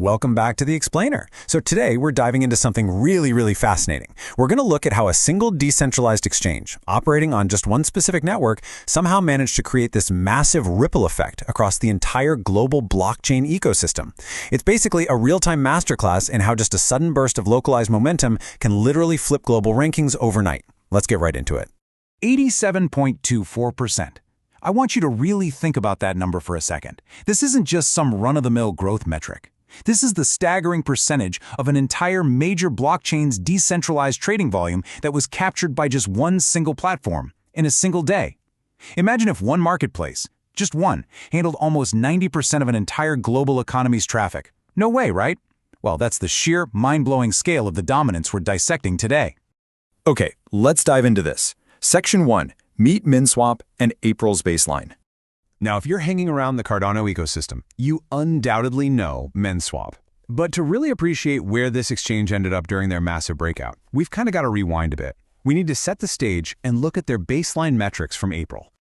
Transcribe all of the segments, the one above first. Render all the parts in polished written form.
welcome back to The Explainer. So today we're diving into something really fascinating. We're going to look at how a single decentralized exchange, operating on just one specific network, somehow managed to create this massive ripple effect across the entire global blockchain ecosystem. It's basically a real-time masterclass in how just a sudden burst of localized momentum can literally flip global rankings overnight. Let's get right into it. 87.24%. I want you to really think about that number for a second. This isn't just some run-of-the-mill growth metric. This is the staggering percentage of an entire major blockchain's decentralized trading volume that was captured by just one single platform in a single day. Imagine if one marketplace, just one, handled almost 90% of an entire global economy's traffic. No way, right? Well, that's the sheer, mind-blowing scale of the dominance we're dissecting today. Okay, let's dive into this. Section 1. Meet Minswap and April's baseline. Now, if you're hanging around the Cardano ecosystem, you undoubtedly know Minswap. But to really appreciate where this exchange ended up during their massive breakout, we've kind of got to rewind a bit. We need to set the stage and look at their baseline metrics from April.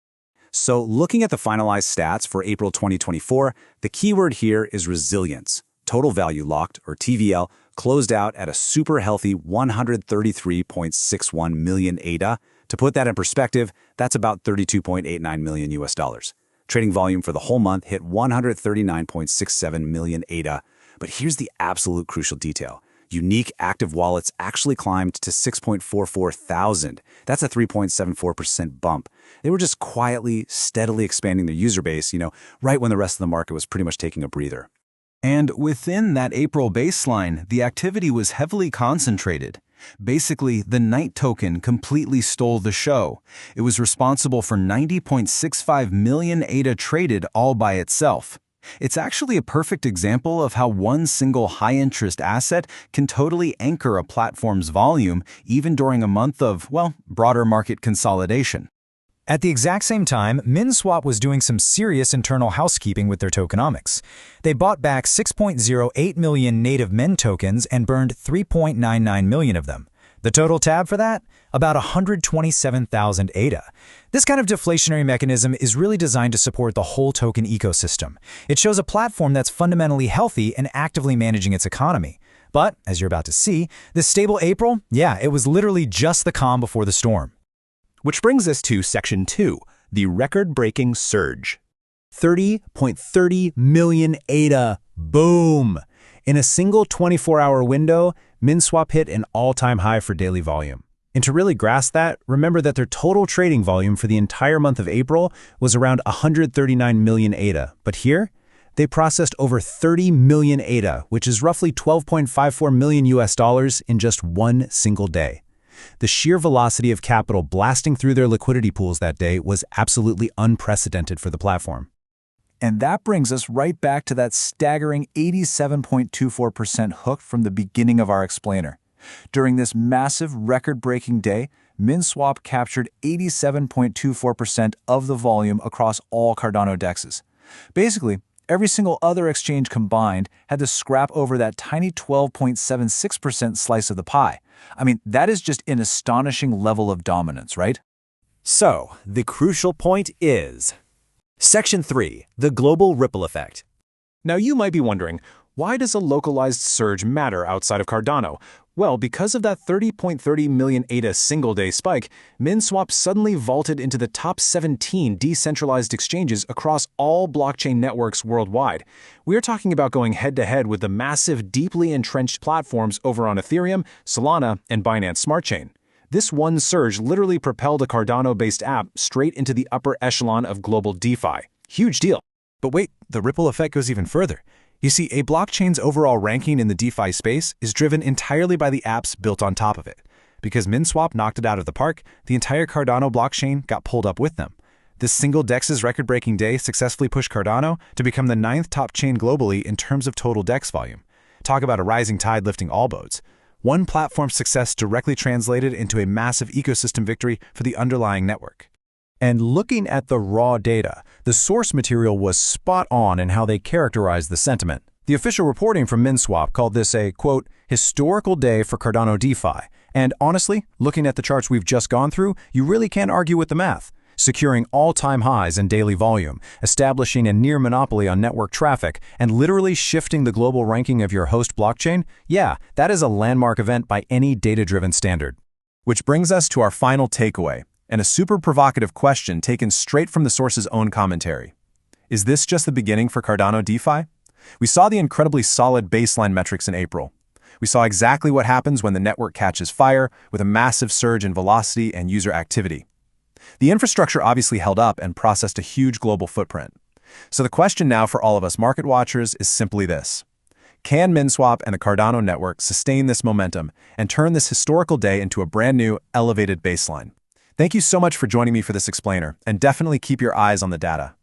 So looking at the finalized stats for April 2024, the keyword here is resilience. Total value locked, or TVL, closed out at a super healthy 133.61 million ADA. To put that in perspective, that's about 32.89 million US dollars. Trading volume for the whole month hit 139.67 million ADA. But here's the absolute crucial detail. Unique active wallets actually climbed to 6.44 thousand. That's a 3.74% bump. They were just quietly, steadily expanding their user base, right when the rest of the market was pretty much taking a breather. And within that April baseline, the activity was heavily concentrated. Basically, the Night token completely stole the show. It was responsible for 90.65 million ADA traded all by itself. It's actually a perfect example of how one single high-interest asset can totally anchor a platform's volume, even during a month of, broader market consolidation. At the exact same time, Minswap was doing some serious internal housekeeping with their tokenomics. They bought back 6.08 million native MEN tokens and burned 3.99 million of them. The total tab for that? About 127,000 ADA. This kind of deflationary mechanism is really designed to support the whole token ecosystem. It shows a platform that's fundamentally healthy and actively managing its economy. But, as you're about to see, this stable April, it was literally just the calm before the storm. Which brings us to Section 2, the record-breaking surge. 30.30 million ADA. Boom! In a single 24-hour window, Minswap hit an all-time high for daily volume. And to really grasp that, remember that their total trading volume for the entire month of April was around 139 million ADA. But here, they processed over 30 million ADA, which is roughly 12.54 million US dollars in just one single day. The sheer velocity of capital blasting through their liquidity pools that day was absolutely unprecedented for the platform. And that brings us right back to that staggering 87.24% hook from the beginning of our explainer. During this massive record-breaking day, Minswap captured 87.24% of the volume across all Cardano dexes. Basically, every single other exchange combined had to scrap over that tiny 12.76% slice of the pie. I mean, that is just an astonishing level of dominance, right? So, the crucial point is Section 3, the global ripple effect. Now you might be wondering, why does a localized surge matter outside of Cardano? Well, because of that 30.30 million ADA single-day spike, Minswap suddenly vaulted into the top 17 decentralized exchanges across all blockchain networks worldwide. We are talking about going head-to-head with the massive, deeply entrenched platforms over on Ethereum, Solana, and Binance Smart Chain. This one surge literally propelled a Cardano-based app straight into the upper echelon of global DeFi. Huge deal. But wait, the ripple effect goes even further. You see, a blockchain's overall ranking in the DeFi space is driven entirely by the apps built on top of it. Because Minswap knocked it out of the park, the entire Cardano blockchain got pulled up with them. This single DEX's record-breaking day successfully pushed Cardano to become the 9th top chain globally in terms of total DEX volume. Talk about a rising tide lifting all boats. One platform's success directly translated into a massive ecosystem victory for the underlying network. And looking at the raw data, the source material was spot on in how they characterized the sentiment. The official reporting from Minswap called this a, quote, historical day for Cardano DeFi. And honestly, looking at the charts we've just gone through, you really can't argue with the math. securing all-time highs in daily volume, establishing a near monopoly on network traffic, and literally shifting the global ranking of your host blockchain? Yeah, that is a landmark event by any data-driven standard. Which brings us to our final takeaway, and a super provocative question taken straight from the source's own commentary. Is this just the beginning for Cardano DeFi? We saw the incredibly solid baseline metrics in April. We saw exactly what happens when the network catches fire, with a massive surge in velocity and user activity. The infrastructure obviously held up and processed a huge global footprint. So the question now for all of us market watchers is simply this. Can Minswap and the Cardano network sustain this momentum and turn this historical day into a brand new, elevated baseline? Thank you so much for joining me for this explainer, and definitely keep your eyes on the data.